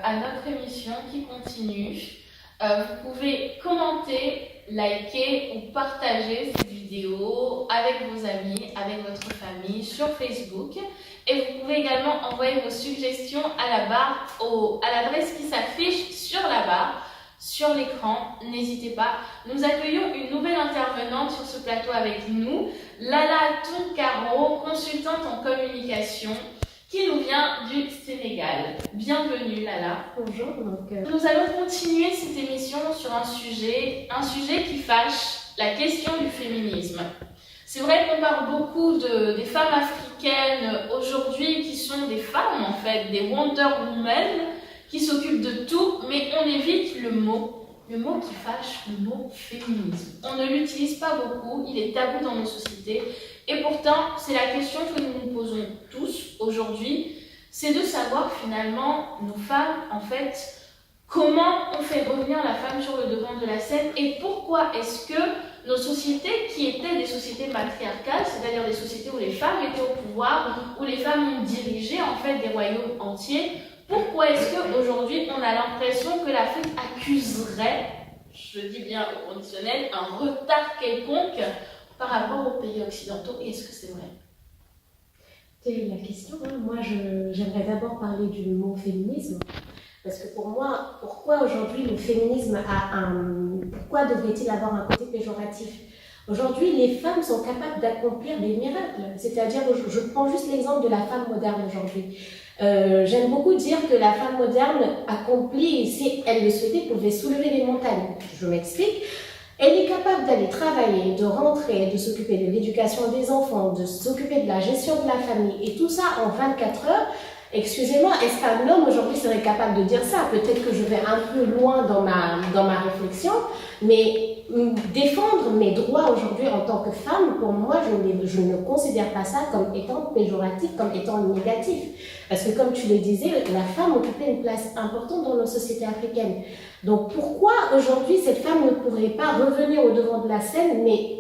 à notre émission qui continue. Vous pouvez commenter, liker ou partager cette vidéo avec vos amis, avec votre famille sur Facebook. Et vous pouvez également envoyer vos suggestions à la barre, à l'adresse qui s'affiche sur la barre, sur l'écran. N'hésitez pas. Nous accueillons une nouvelle intervenante sur ce plateau avec nous, Lala Tounkaro, consultante en communication, qui nous vient du Sénégal. Bienvenue Lala. Bonjour. Nous allons continuer cette émission sur un sujet qui fâche, la question du féminisme. C'est vrai qu'on parle beaucoup des femmes africaines aujourd'hui qui sont des femmes en fait, des Wonder Women qui s'occupent de tout, mais on évite le mot qui fâche, le mot féminisme. On ne l'utilise pas beaucoup, il est tabou dans nos sociétés. Et pourtant, c'est la question que nous nous posons tous aujourd'hui, c'est de savoir finalement, nos femmes, en fait, comment on fait revenir la femme sur le devant de la scène et pourquoi est-ce que nos sociétés, qui étaient des sociétés matriarcales, c'est-à-dire des sociétés où les femmes étaient au pouvoir, où les femmes ont dirigé en fait des royaumes entiers, pourquoi est-ce qu'aujourd'hui on a l'impression que l'Afrique accuserait, je dis bien au conditionnel, un retard quelconque par rapport aux pays occidentaux, et est-ce que c'est vrai? Quelle est la question? Moi, j'aimerais d'abord parler du mot féminisme. Parce que pour moi, pourquoi aujourd'hui le féminisme pourquoi devrait-il avoir un côté péjoratif? Aujourd'hui, les femmes sont capables d'accomplir des miracles. C'est-à-dire, je prends juste l'exemple de la femme moderne aujourd'hui. J'aime beaucoup dire que la femme moderne accomplit, si elle le souhaitait, pouvait soulever les montagnes. Je m'explique. Elle est capable d'aller travailler, de rentrer, de s'occuper de l'éducation des enfants, de s'occuper de la gestion de la famille, et tout ça en 24 heures. Excusez-moi, est-ce qu'un homme aujourd'hui serait capable de dire ça? Peut-être que je vais un peu loin dans ma réflexion, mais défendre mes droits aujourd'hui en tant que femme, pour moi, je ne considère pas ça comme étant péjoratif, comme étant négatif. Parce que comme tu le disais, la femme occupait une place importante dans nos sociétés africaines. Donc pourquoi aujourd'hui cette femme ne pourrait pas revenir au devant de la scène? Mais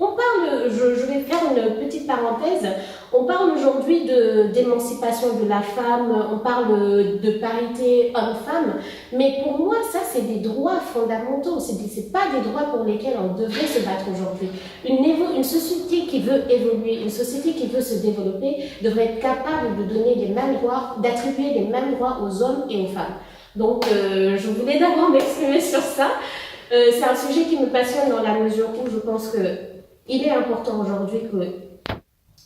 on parle, je vais faire une petite parenthèse, on parle aujourd'hui d'émancipation de la femme, on parle de parité homme-femme, mais pour moi ça c'est des droits fondamentaux, c'est pas des droits pour lesquels on devrait se battre aujourd'hui. Une société qui veut évoluer, une société qui veut se développer devrait être capable de donner les mêmes droits, d'attribuer les mêmes droits aux hommes et aux femmes. Donc je voulais d'abord m'exprimer sur ça. C'est un sujet qui me passionne dans la mesure où je pense que il est important aujourd'hui que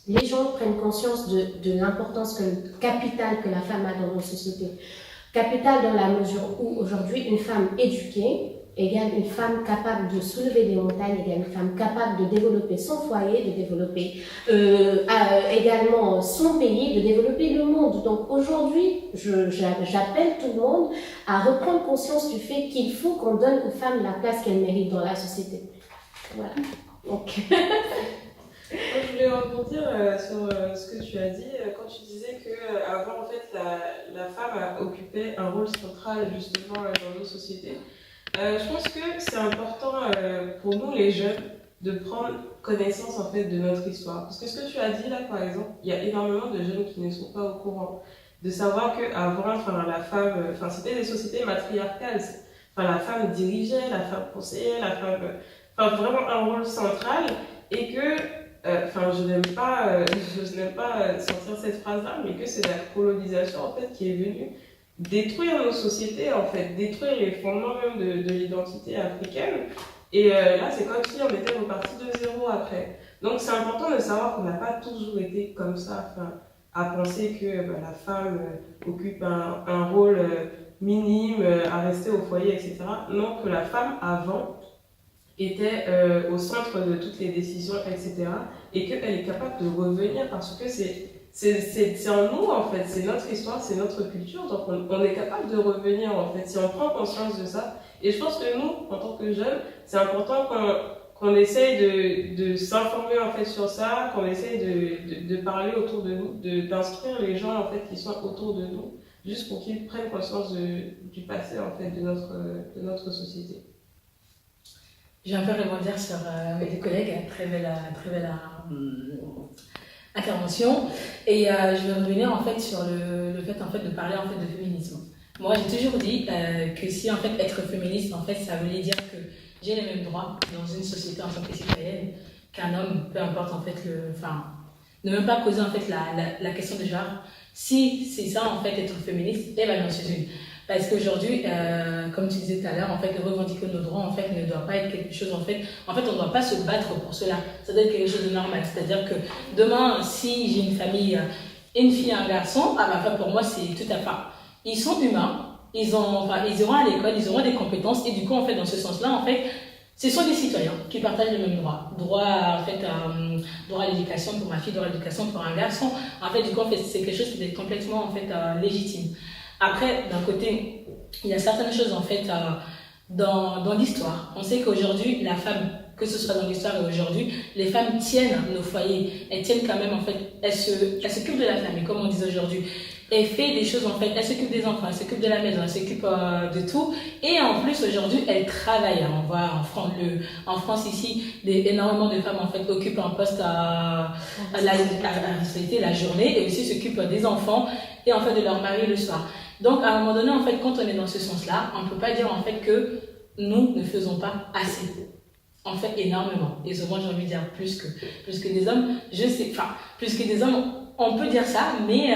les gens prennent conscience de l'importance capitale que la femme a dans nos sociétés. Capitale dans la mesure où aujourd'hui une femme éduquée égale une femme capable de soulever des montagnes, égale une femme capable de développer son foyer, de développer également son pays, de développer le monde. Donc aujourd'hui, j'appelle tout le monde à reprendre conscience du fait qu'il faut qu'on donne aux femmes la place qu'elles méritent dans la société. Voilà. Donc. Je voulais rebondir sur ce que tu as dit quand tu disais qu'avant en fait la femme occupait un rôle central justement dans nos sociétés. Je pense que c'est important pour nous les jeunes de prendre connaissance en fait de notre histoire. Parce que ce que tu as dit là par exemple, il y a énormément de jeunes qui ne sont pas au courant de savoir qu'avant la femme, c'était des sociétés matriarcales. La femme dirigeait, la femme conseillait, la femme... vraiment un rôle central et que, je n'aime pas sortir cette phrase-là, mais que c'est la colonisation en fait qui est venue détruire nos sociétés en fait, détruire les fondements même de l'identité africaine. Et là, c'est comme si on était reparti de zéro après. Donc c'est important de savoir qu'on n'a pas toujours été comme ça, à penser que la femme occupe un rôle minime, à rester au foyer, etc. Non, que la femme avant était au centre de toutes les décisions, etc. Et qu'elle est capable de revenir parce que c'est en nous, en fait. C'est notre histoire, c'est notre culture. Donc, on est capable de revenir, en fait, si on prend conscience de ça. Et je pense que nous, en tant que jeunes, c'est important qu'on essaye de s'informer, en fait, sur ça, qu'on essaye de parler autour de nous, d'instruire les gens, en fait, qui sont autour de nous, juste pour qu'ils prennent conscience du passé, en fait, de notre société. Je vais un peu rebondir sur mes deux collègues, très belle intervention. Et je vais revenir en fait sur le fait en fait de parler en fait de féminisme. Moi, j'ai toujours dit que si en fait être féministe, en fait, ça voulait dire que j'ai les mêmes droits dans une société en tant que citoyenne qu'un homme, peu importe en fait enfin, ne même pas poser en fait la question de genre. Si c'est ça en fait être féministe, eh ben non, c'est une. Parce qu'aujourd'hui, comme tu disais tout à l'heure, en fait, revendiquer nos droits, en fait, ne doit pas être quelque chose, en fait, on ne doit pas se battre pour cela. Ça doit être quelque chose de normal. C'est-à-dire que demain, si j'ai une famille, une fille et un garçon, ah bah, pour moi, c'est tout à fait. Ils sont humains, ils iront à l'école, ils auront des compétences, et du coup, en fait, dans ce sens-là, en fait, ce sont des citoyens qui partagent les mêmes droits. Droit à l'éducation pour ma fille, droit à l'éducation pour un garçon. En fait, du coup, en fait, c'est quelque chose qui est complètement, en fait, légitime. Après, d'un côté, il y a certaines choses en fait dans l'histoire. On sait qu'aujourd'hui, la femme, que ce soit dans l'histoire et aujourd'hui, les femmes tiennent nos foyers. Elles tiennent quand même en fait, elles s'occupent de la famille, comme on dit aujourd'hui. Elle fait des choses en fait, elle s'occupe des enfants, elle s'occupe de la maison, elle s'occupe de tout. Et en plus aujourd'hui, elle travaille. On voit en France ici, énormément de femmes en fait occupent un poste à la journée et aussi s'occupent des enfants et en fait de leur mari le soir. Donc à un moment donné, en fait, quand on est dans ce sens-là, on ne peut pas dire en fait que nous ne faisons pas assez. En fait, énormément. Et souvent, j'ai envie de dire plus que des hommes. Je sais, enfin, plus que des hommes, on peut dire ça, mais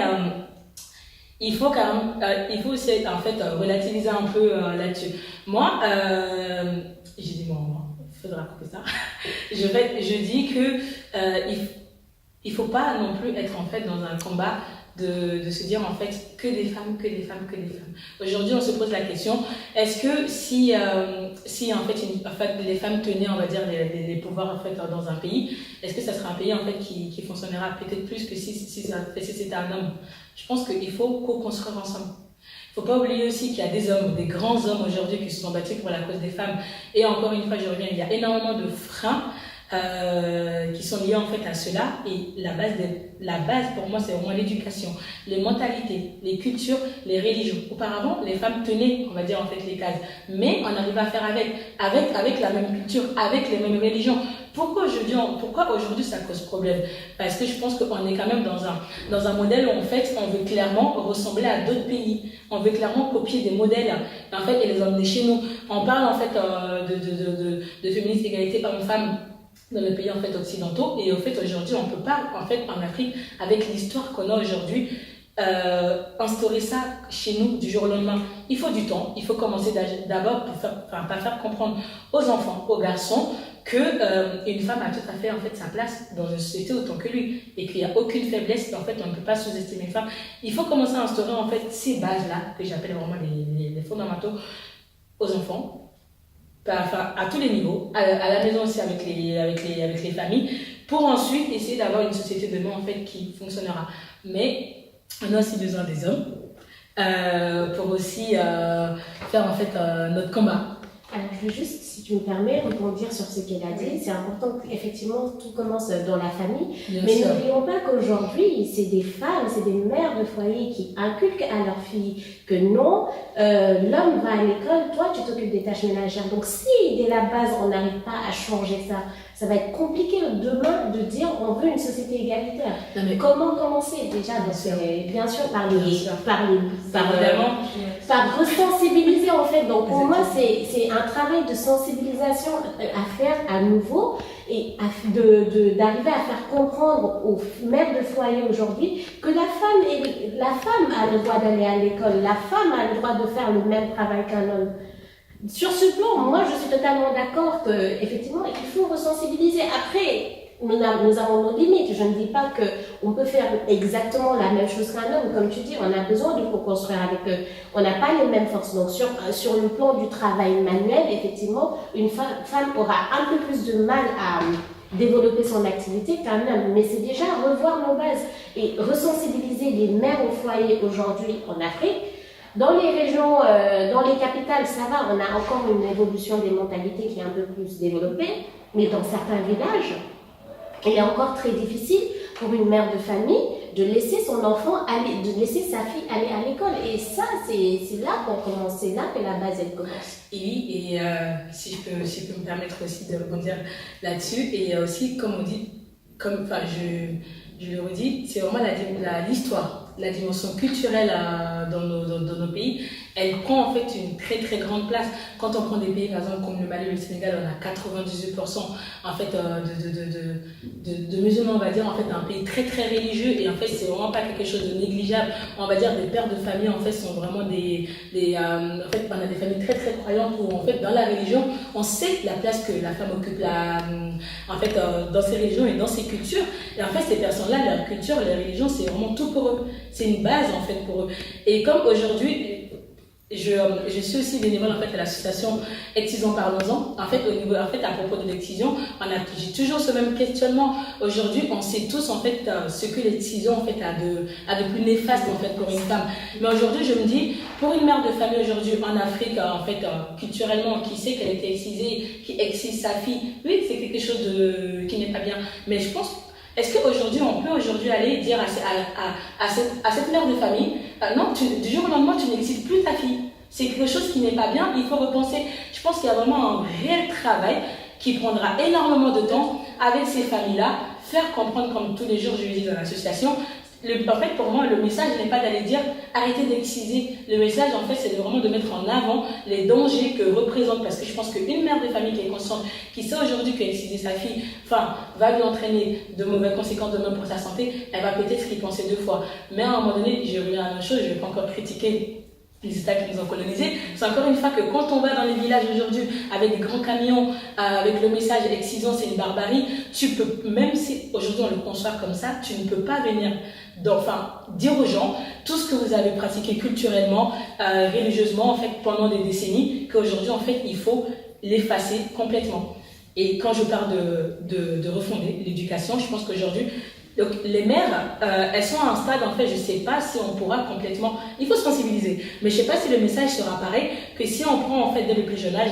il faut quand même, il faut aussi en fait relativiser un peu là-dessus. Moi, j'ai dit moi, il faudra couper ça. Je dis que il faut pas non plus être en fait dans un combat de se dire en fait que des femmes. Aujourd'hui, on se pose la question, est-ce que si en fait les femmes tenaient, on va dire, les pouvoirs en fait dans un pays, est-ce que ça serait un pays en fait qui fonctionnera peut-être plus que si c'était un homme? Je pense qu'il faut co-construire ensemble. Il ne faut pas oublier aussi qu'il y a des hommes, des grands hommes aujourd'hui qui se sont battus pour la cause des femmes. Et encore une fois, je reviens, il y a énormément de freins qui sont liés en fait à cela. Et la base pour moi, c'est vraiment l'éducation, les mentalités, les cultures, les religions. Auparavant, les femmes tenaient, on va dire en fait les cases, mais on arrive à faire avec la même culture, avec les mêmes religions. Pourquoi aujourd'hui ça cause problème? Parce que je pense qu'on est quand même dans un modèle où en fait on veut clairement ressembler à d'autres pays. On veut clairement copier des modèles en fait, et les emmener chez nous. On parle en fait de féminisme, égalité homme-femme dans les pays en fait occidentaux, et en fait aujourd'hui on peut pas en fait en Afrique, avec l'histoire qu'on a aujourd'hui, instaurer ça chez nous du jour au lendemain. Il faut du temps, il faut commencer d'abord pour faire comprendre aux enfants, aux garçons que une femme a tout à fait en fait sa place dans une société autant que lui, et qu'il n'y a aucune faiblesse, et en fait on ne peut pas sous-estimer une femme. Il faut commencer à instaurer en fait ces bases là que j'appelle vraiment les fondamentaux aux enfants, à tous les niveaux, à la maison aussi avec les familles, pour ensuite essayer d'avoir une société demain en fait qui fonctionnera. Mais on a aussi besoin des hommes pour aussi faire en fait notre combat. Alors, je veux juste, si tu me permets, rebondir sur ce qu'elle a dit. C'est important qu'effectivement tout commence dans la famille. Mais n'oublions pas qu'aujourd'hui, c'est des femmes, c'est des mères de foyer qui inculquent à leurs filles que non, l'homme va à l'école, toi tu t'occupes des tâches ménagères. Donc si dès la base on n'arrive pas à changer ça, ça va être compliqué demain de dire on veut une société égalitaire. Comment commencer déjà? Bien sûr par resensibiliser en fait. Donc pour moi c'est un travail de sensibilisation à faire à nouveau, et d'arriver à faire comprendre aux mères de foyer aujourd'hui que la femme a le droit d'aller à l'école, la femme a le droit de faire le même travail qu'un homme. Sur ce plan, moi je suis totalement d'accord qu'effectivement il faut resensibiliser. Après, nous avons nos limites. Je ne dis pas qu'on peut faire exactement la même chose qu'un homme. Comme tu dis, on a besoin de co-construire avec eux. On n'a pas les mêmes forces. Donc sur le plan du travail manuel, effectivement, une femme aura un peu plus de mal à développer son activité qu'un homme. Mais c'est déjà revoir nos bases et resensibiliser les mères au foyer aujourd'hui en Afrique. Dans les régions, dans les capitales, ça va, on a encore une évolution des mentalités qui est un peu plus développée, mais dans certains villages, il est encore très difficile pour une mère de famille de laisser son enfant aller, de laisser sa fille aller à l'école. Et ça, c'est là qu'on commence, c'est là que la base elle commence. Et si je peux me permettre aussi de rebondir là-dessus, et aussi comme on dit, je le redis, c'est vraiment l'histoire. La dimension culturelle dans nos pays, elle prend en fait une très très grande place. Quand on prend des pays par exemple comme le Mali ou le Sénégal, on a 98% en fait de musulmans, on va dire, en fait un pays très très religieux, et en fait c'est vraiment pas quelque chose de négligeable. On va dire des pères de famille en fait sont vraiment en fait on a des familles très très croyantes où en fait dans la religion on sait la place que la femme occupe dans ces religions et dans ces cultures, et en fait ces personnes là, leur culture, leur religion, c'est vraiment tout pour eux, c'est une base en fait pour eux. Et comme aujourd'hui je suis aussi bénévole en fait à l'association Excision Parlons-en. En fait, à propos de l'excision, j'ai toujours ce même questionnement. Aujourd'hui, on sait tous en fait ce que l'excision en fait a de plus néfaste en fait pour une femme. Mais aujourd'hui, je me dis, pour une mère de famille aujourd'hui en Afrique, en fait, culturellement, qui sait qu'elle a été excisée, qui excise sa fille, oui, c'est quelque chose qui n'est pas bien. Mais je pense, est-ce qu'aujourd'hui, on peut aujourd'hui aller dire à cette mère de famille, non, du jour au lendemain, tu n'excises plus ta fille. C'est quelque chose qui n'est pas bien, il faut repenser. Je pense qu'il y a vraiment un réel travail qui prendra énormément de temps avec ces familles-là, faire comprendre, comme tous les jours je le dis dans l'association. En fait, pour moi, le message n'est pas d'aller dire arrêtez d'exciser. Le message, en fait, c'est vraiment de mettre en avant les dangers que représente. Parce que je pense qu'une mère de famille qui est consciente, qui sait aujourd'hui qu'exciser sa fille, va lui entraîner de mauvaises conséquences demain pour sa santé, elle va peut-être y penser 2 fois. Mais à un moment donné, je reviens à une chose, je ne vais pas encore critiquer les États qui nous ont colonisés. C'est encore une fois que quand on va dans les villages aujourd'hui avec des grands camions, avec le message excision, c'est une barbarie, tu peux, même si aujourd'hui on le conçoit comme ça, tu ne peux pas venir dire aux gens tout ce que vous avez pratiqué culturellement, religieusement en fait pendant des décennies, qu'aujourd'hui en fait il faut l'effacer complètement. Et quand je parle de refonder l'éducation, je pense qu'aujourd'hui donc, les mères, elles sont à un stade, en fait, je ne sais pas si on pourra complètement... Il faut sensibiliser, mais je ne sais pas si le message sera pareil que si on prend, en fait, dès le plus jeune âge,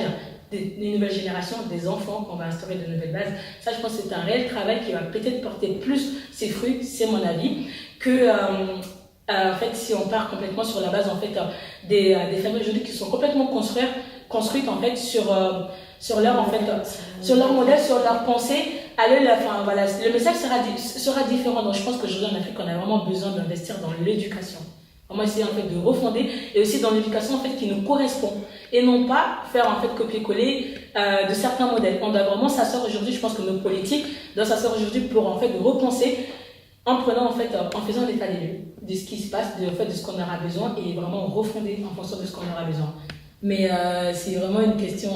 des nouvelles générations, des enfants, qu'on va instaurer de nouvelles bases. Ça, je pense que c'est un réel travail qui va peut-être porter plus ses fruits, c'est mon avis, que... en fait, si on part complètement sur la base, en fait, des familles aujourd'hui qui sont complètement construites, en fait, sur leur, en fait, sur leur modèle, sur leur pensée, voilà, le message sera différent. Donc, je pense qu'aujourd'hui, en Afrique, on a vraiment besoin d'investir dans l'éducation. Vraiment essayer, en fait, de refonder, et aussi dans l'éducation, en fait, qui nous correspond. Et non pas faire, en fait, copier-coller de certains modèles. On doit vraiment s'asseoir aujourd'hui, je pense que nos politiques doivent s'asseoir aujourd'hui pour, en fait, repenser en prenant, en fait, en faisant l'état des lieux de ce qui se passe, de ce qu'on aura besoin, et vraiment refonder en fonction de ce qu'on aura besoin. Mais c'est vraiment une question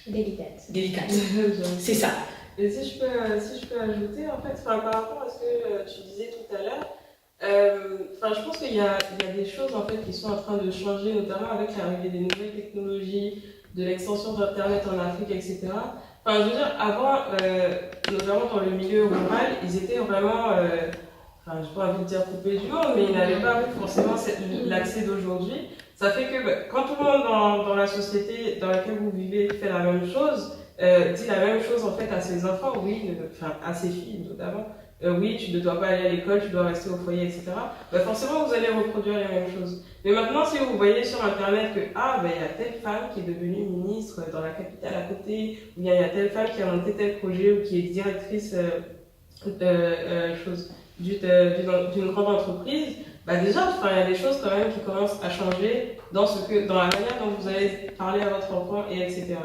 délicate. C'est ça. Et si je peux ajouter, en fait, par rapport à ce que tu disais tout à l'heure, je pense qu'il y a des choses en fait qui sont en train de changer, notamment avec l'arrivée des nouvelles technologies, de l'extension d'Internet en Afrique, etc. Je veux dire, avant, notamment dans le milieu rural, ils étaient vraiment, je n'ai pas envie de dire coupés du monde, mais ils n'avaient pas forcément l'accès d'aujourd'hui. Ça fait que quand tout le monde dans la société dans laquelle vous vivez fait la même chose, dit la même chose en fait à ses enfants, à ses filles notamment, oui, tu ne dois pas aller à l'école, tu dois rester au foyer, etc. Forcément, vous allez reproduire les mêmes choses. Mais maintenant, si vous voyez sur Internet que, il y a telle femme qui est devenue ministre dans la capitale à côté, ou bien il y a telle femme qui a monté tel projet, ou qui est directrice d'une grande entreprise, déjà, il y a des choses quand même qui commencent à changer dans la manière dont vous allez parler à votre enfant, etc.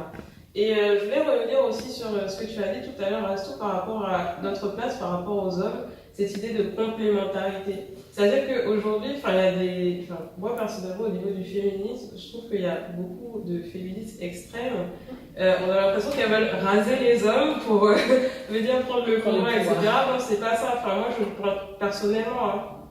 Et je voulais revenir aussi sur ce que tu as dit tout à l'heure, Astou, par rapport à notre place, par rapport aux hommes, cette idée de complémentarité. C'est-à-dire qu'aujourd'hui, moi personnellement, au niveau du féminisme, je trouve qu'il y a beaucoup de féministes extrêmes. On a l'impression qu'elles veulent raser les hommes pour venir prendre le combat, etc. Non, c'est pas ça. Moi, personnellement,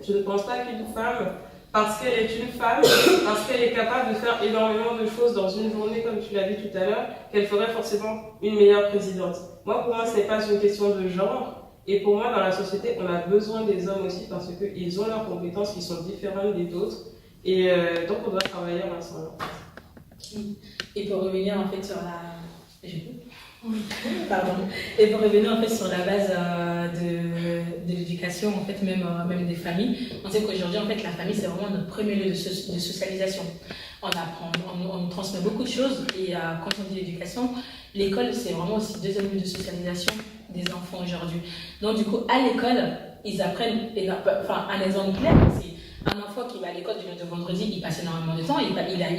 je ne pense pas qu'une femme, parce qu'elle est une femme, parce qu'elle est capable de faire énormément de choses dans une journée, comme tu l'as dit tout à l'heure, qu'elle ferait forcément une meilleure présidente. Moi, pour moi, ce n'est pas une question de genre. Et pour moi, dans la société, on a besoin des hommes aussi parce qu'ils ont leurs compétences qui sont différentes des autres. Et donc, on doit travailler ensemble. Et pour revenir en fait sur Et pour revenir en fait sur la base de l'éducation, en fait même des familles, on sait qu'aujourd'hui en fait la famille c'est vraiment notre premier lieu de socialisation. On apprend, on transmet beaucoup de choses et quand on dit l'éducation, l'école c'est vraiment aussi le deuxième lieu de socialisation des enfants aujourd'hui. Donc du coup à l'école ils apprennent, un exemple clair, c'est un enfant qui va à l'école du lundi au vendredi, il passe énormément de temps, il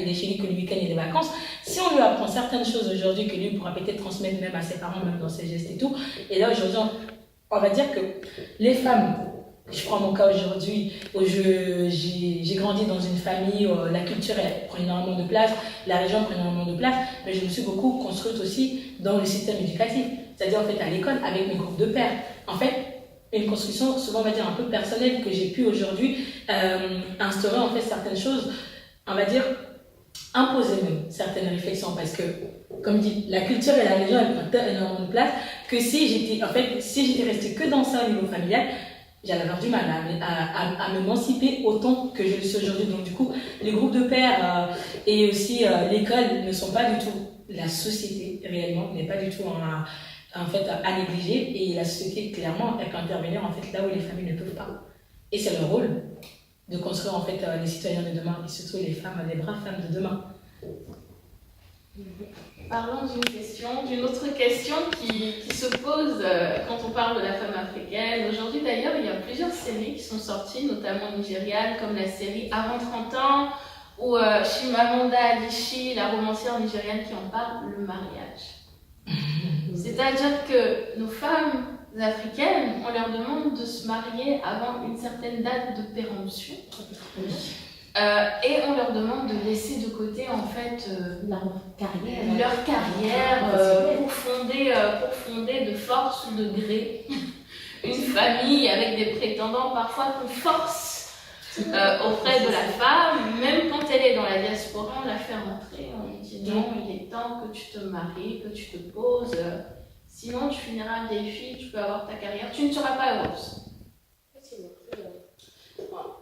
est chez lui que le week-end et les vacances. Si on lui apprend certaines choses aujourd'hui que lui pourra peut-être transmettre même à ses parents, même dans ses gestes et tout, et là aujourd'hui, on va dire que les femmes, je prends mon cas aujourd'hui, où j'ai grandi dans une famille où la culture elle prend énormément de place, la religion prend énormément de place, mais je me suis beaucoup construite aussi dans le système éducatif, c'est-à-dire en fait à l'école avec mes groupes de pairs. En fait, une construction souvent on va dire un peu personnelle que j'ai pu aujourd'hui instaurer en fait certaines choses, on va dire imposer même certaines réflexions parce que comme dit la culture et la religion elles prennent énormément de place que si j'étais restée que dans ça au niveau familial, j'allais avoir du mal à m'émanciper autant que je le suis aujourd'hui. Donc du coup, les groupes de pairs et aussi l'école ne sont pas du tout, la société réellement n'est pas du tout en fait à négliger et la société clairement elle peut intervenir en fait là où les familles ne peuvent pas. Et c'est leur rôle de construire en fait les citoyens de demain et surtout les femmes, les braves femmes de demain. Parlons d'une autre question qui se pose quand on parle de la femme africaine. Aujourd'hui d'ailleurs, il y a plusieurs séries qui sont sorties, notamment nigérianes, comme la série Avant 30 ans, ou Chimamanda Adichie, la romancière nigériane qui en parle, le mariage. C'est-à-dire que nos femmes africaines, on leur demande de se marier avant une certaine date de péremption. Et on leur demande de laisser de côté en fait leur carrière pour fonder de force ou de gré une famille avec des prétendants parfois qu'on force auprès de la femme, même quand elle est dans la diaspora, on la fait rentrer, on lui dit non, il est temps que tu te maries, que tu te poses, sinon tu finiras vieille fille, tu peux avoir ta carrière, tu ne seras pas heureuse.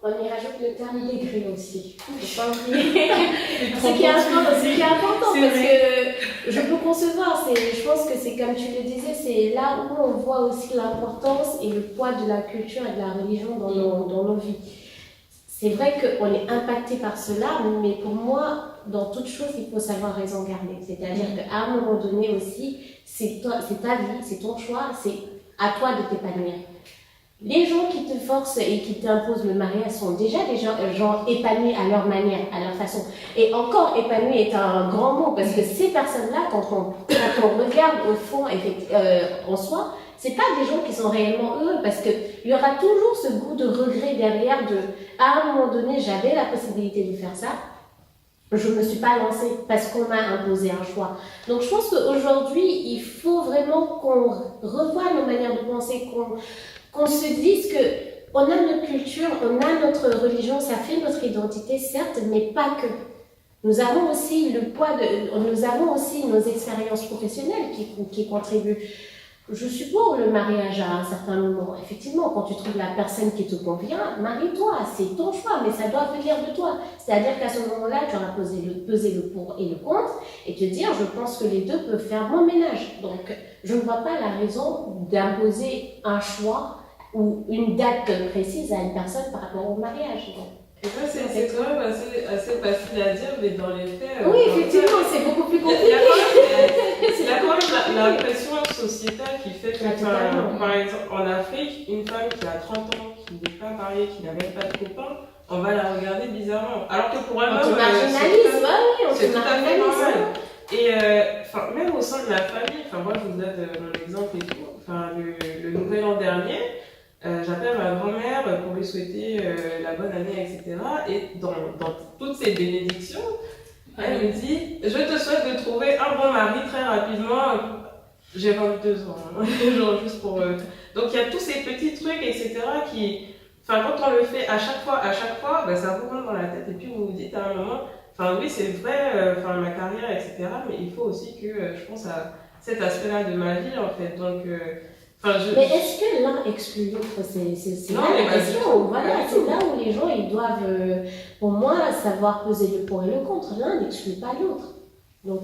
On y rajoute le terme degré aussi. Faut pas oublier. Ce qui est important parce que je peux concevoir, je pense que c'est comme tu le disais, c'est là où on voit aussi l'importance et le poids de la culture et de la religion dans nos vies. C'est vrai qu'on est impacté par cela, mais pour moi, dans toute chose, il faut savoir raison garder. C'est-à-dire qu'à un moment donné aussi, c'est ta vie, c'est ton choix, c'est à toi de t'épanouir. Les gens qui te forcent et qui t'imposent le mariage sont déjà des gens épanouis à leur manière, à leur façon. Et encore, épanoui est un grand mot, parce que ces personnes-là, quand on regarde au fond en soi, c'est pas des gens qui sont réellement heureux, parce qu'il y aura toujours ce goût de regret derrière à un moment donné, j'avais la possibilité de faire ça, je ne me suis pas lancée parce qu'on m'a imposé un choix. Donc je pense qu'aujourd'hui, il faut vraiment qu'on revoie nos manières de penser, qu'on se dise qu'on a notre culture, on a notre religion, ça fait notre identité, certes, mais pas que. Nous avons aussi le poids nous avons aussi nos expériences professionnelles qui contribuent. Je suis pour le mariage à un certain moment. Effectivement, quand tu trouves la personne qui te convient, marie-toi, c'est ton choix, mais ça doit venir de toi. C'est-à-dire qu'à ce moment-là, tu auras pesé le pour et le contre et te dire, je pense que les deux peuvent faire bon ménage. Donc, je ne vois pas la raison d'imposer un choix ou une date précise à une personne par rapport au mariage. Et ça, c'est quand même assez facile à dire, mais dans les faits... Oui, effectivement, c'est beaucoup plus compliqué. Il y a quand même l'impression sociétale qui fait que, par exemple, en Afrique, une femme qui a 30 ans, qui n'est pas mariée, qui n'a même pas de copain, on va la regarder bizarrement. Alors que pour elle-même, on te marginalise, c'est tout à fait normal. Et même au sein de la famille, moi je vous donne mon exemple et tout, le nouvel an dernier, j'appelle ma grand-mère pour lui souhaiter la bonne année, etc. Et dans toutes ces bénédictions, elle me dit, je te souhaite de trouver un bon mari très rapidement. J'ai 22 ans, genre juste pour... Donc il y a tous ces petits trucs, etc. qui... quand on le fait à chaque fois, ça vous rentre dans la tête. Et puis vous vous dites à un moment, oui c'est vrai, ma carrière, etc. Mais il faut aussi que je pense à cet aspect-là de ma vie, en fait. Donc... Mais est-ce que l'un exclut l'autre? C'est là la question. Voilà, c'est là où les gens ils doivent, pour moi, savoir peser le pour et le contre. L'un n'exclut pas l'autre. Donc,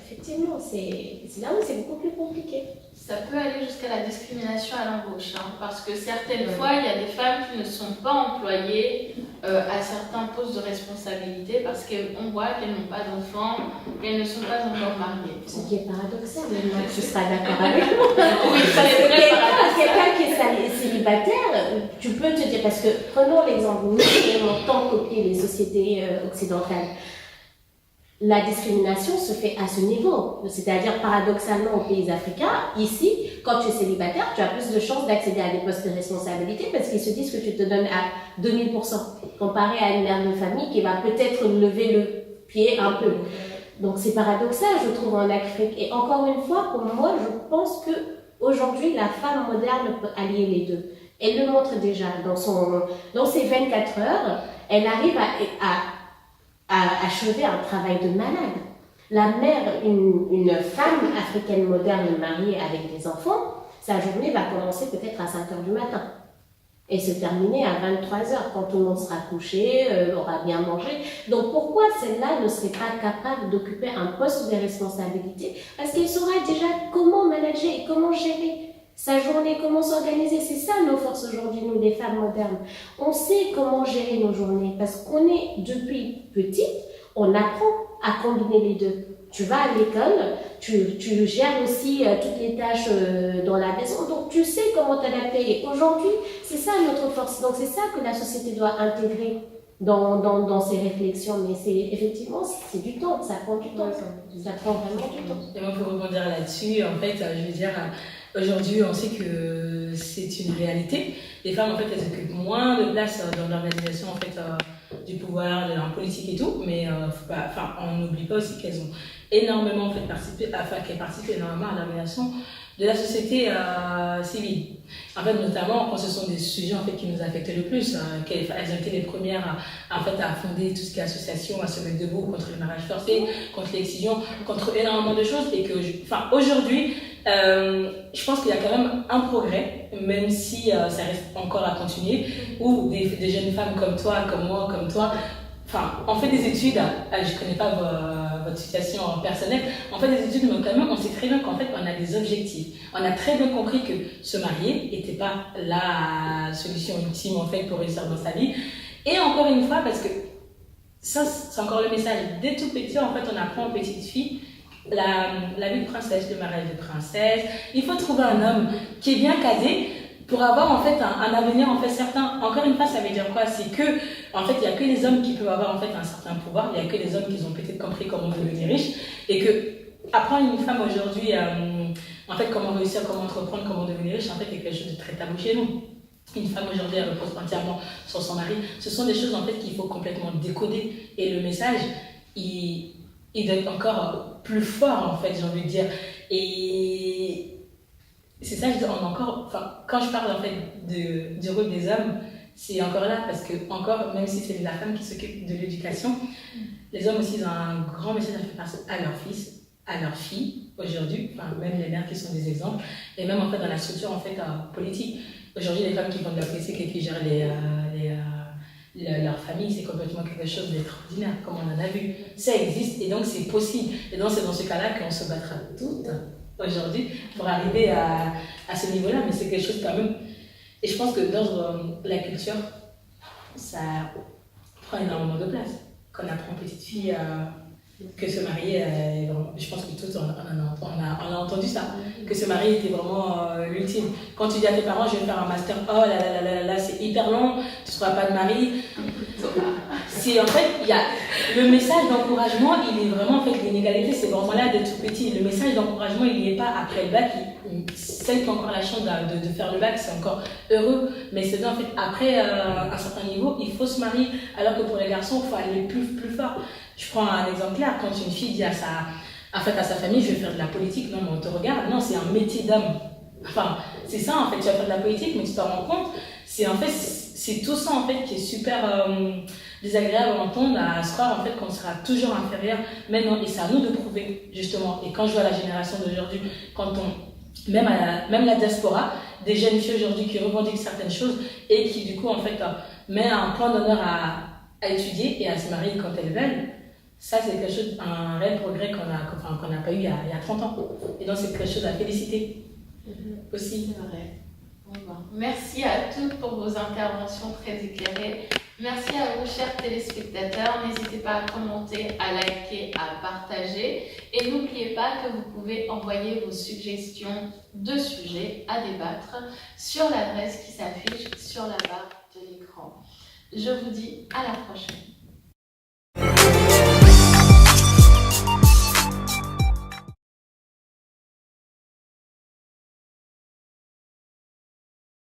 effectivement, c'est là où c'est beaucoup plus compliqué. Ça peut aller jusqu'à la discrimination à l'embauche, parce que certaines fois, il y a des femmes qui ne sont pas employées à certains postes de responsabilité parce qu'on voit qu'elles n'ont pas d'enfants, qu'elles ne sont pas encore mariées. Ce qui est paradoxal, mais tu seras d'accord avec moi. Oui, parce que quelqu'un qui est célibataire, célibataire, tu peux te dire, parce que prenons l'exemple, nous aimons tant copier les sociétés occidentales. La discrimination se fait à ce niveau. C'est-à-dire, paradoxalement, aux pays africains, ici, quand tu es célibataire, tu as plus de chances d'accéder à des postes de responsabilité parce qu'ils se disent que tu te donnes à 2000%, comparé à une mère de famille qui va peut-être lever le pied un peu. Donc, c'est paradoxal, je trouve, en Afrique. Et encore une fois, pour moi, je pense que aujourd'hui, la femme moderne peut allier les deux. Elle le montre déjà dans ses 24 heures. Elle arrive à achever un travail de malade. La mère, une femme africaine moderne mariée avec des enfants, sa journée va commencer peut-être à 5 heures du matin et se terminer à 23 heures quand tout le monde sera couché, aura bien mangé. Donc pourquoi celle-là ne serait pas capable d'occuper un poste de responsabilité? Parce qu'elle saura déjà comment manager et comment gérer sa journée, comment s'organiser. C'est ça nos forces aujourd'hui, nous les femmes modernes. On sait comment gérer nos journées parce qu'on est depuis petite, on apprend à combiner les deux. Tu vas à l'école, tu gères aussi toutes les tâches dans la maison, donc tu sais comment t'adapter. Et aujourd'hui, c'est ça notre force. Donc c'est ça que la société doit intégrer dans ses réflexions. Mais effectivement, c'est du temps, ça prend du temps. Ça prend vraiment du temps. Et moi, pour rebondir là-dessus, en fait, je veux dire, aujourd'hui, on sait que c'est une réalité. Les femmes, en fait, elles occupent moins de place dans l'organisation, en fait, du pouvoir, de la politique et tout, mais on n'oublie pas aussi qu'elles ont énormément en fait, qu'elles participent énormément à l'organisation de la société civile. En fait, notamment quand ce sont des sujets en fait, qui nous affectent le plus, elles ont été les premières à fonder tout ce qui est association, à se mettre debout contre le mariage forcé, contre l'excision, contre énormément de choses. Et que, aujourd'hui, je pense qu'il y a quand même un progrès, même si ça reste encore à continuer, où des jeunes femmes comme toi, comme moi, comme toi, on fait des études, je ne connais pas votre situation personnelle, on fait des études, mais quand même, on sait très bien qu'en fait, on a des objectifs. On a très bien compris que se marier n'était pas la solution ultime, en fait, pour réussir dans sa vie. Et encore une fois, parce que ça, c'est encore le message. Dès tout petit, en fait, on apprend aux petites filles la vie de princesse, le mariage de princesse. Il faut trouver un homme qui est bien casé pour avoir en fait un avenir en fait certain. Encore une fois, ça veut dire quoi? C'est que en fait, il y a que les hommes qui peuvent avoir en fait un certain pouvoir. Il y a que les hommes qui ont peut-être compris comment devenir riches et que apprendre une femme aujourd'hui en fait comment réussir, comment entreprendre, comment devenir riche, en fait, c'est quelque chose de très tabou chez nous. Une femme aujourd'hui, elle repose entièrement sur son mari. Ce sont des choses en fait qu'il faut complètement décoder et le message, il doit être encore plus fort en fait, j'ai envie de dire. Et c'est ça, je dis, quand je parle en fait du rôle des hommes, c'est encore là parce que encore, même si c'est la femme qui s'occupe de l'éducation, les hommes aussi ils ont un grand message à faire passer à leurs fils, à leurs filles aujourd'hui, même les mères qui sont des exemples, et même en fait dans la structure en fait politique. Aujourd'hui, les femmes qui vont de la politique et qui gèrent leur famille, c'est complètement quelque chose d'extraordinaire, comme on en a vu. Ça existe et donc c'est possible. Et donc c'est dans ce cas-là qu'on se battra toutes aujourd'hui pour arriver à ce niveau-là, mais c'est quelque chose quand même. Et je pense que dans la culture, ça prend énormément de place. Quand on apprend petite fille que se marier, je pense que tous on a entendu ça, que se marier était vraiment l'ultime. Quand tu dis à tes parents, je vais faire un master, oh là là là là, c'est hyper long, tu ne seras pas de mari. C'est en fait, il y a le message d'encouragement, il est vraiment en fait l'inégalité, c'est vraiment là d'être tout petit. Le message d'encouragement, il n'y est pas après le bac. Celle qui a encore la chance de faire le bac, c'est encore heureux, mais c'est en fait après un certain niveau, il faut se marier, alors que pour les garçons, il faut aller plus fort. Je prends un exemple clair, quand une fille dit à sa famille, je vais faire de la politique, non, mais on te regarde, non, c'est un métier d'homme. Enfin, c'est ça en fait, tu vas faire de la politique, mais tu t'en rends compte, c'est tout ça en fait qui est super désagréable à entendre, à se croire en fait qu'on sera toujours inférieur. Mais non, et c'est à nous de prouver justement. Et quand je vois la génération d'aujourd'hui, même la diaspora, des jeunes filles aujourd'hui qui revendiquent certaines choses et qui du coup en fait met un point d'honneur à étudier et à se marier quand elles veulent. Ça, c'est quelque chose, un réel progrès qu'on n'a pas eu il y a 30 ans. Et donc, c'est quelque chose à féliciter aussi. C'est vrai. Bon, merci à toutes pour vos interventions très éclairées. Merci à vous, chers téléspectateurs. N'hésitez pas à commenter, à liker, à partager. Et n'oubliez pas que vous pouvez envoyer vos suggestions de sujets à débattre sur l'adresse qui s'affiche sur la barre de l'écran. Je vous dis à la prochaine.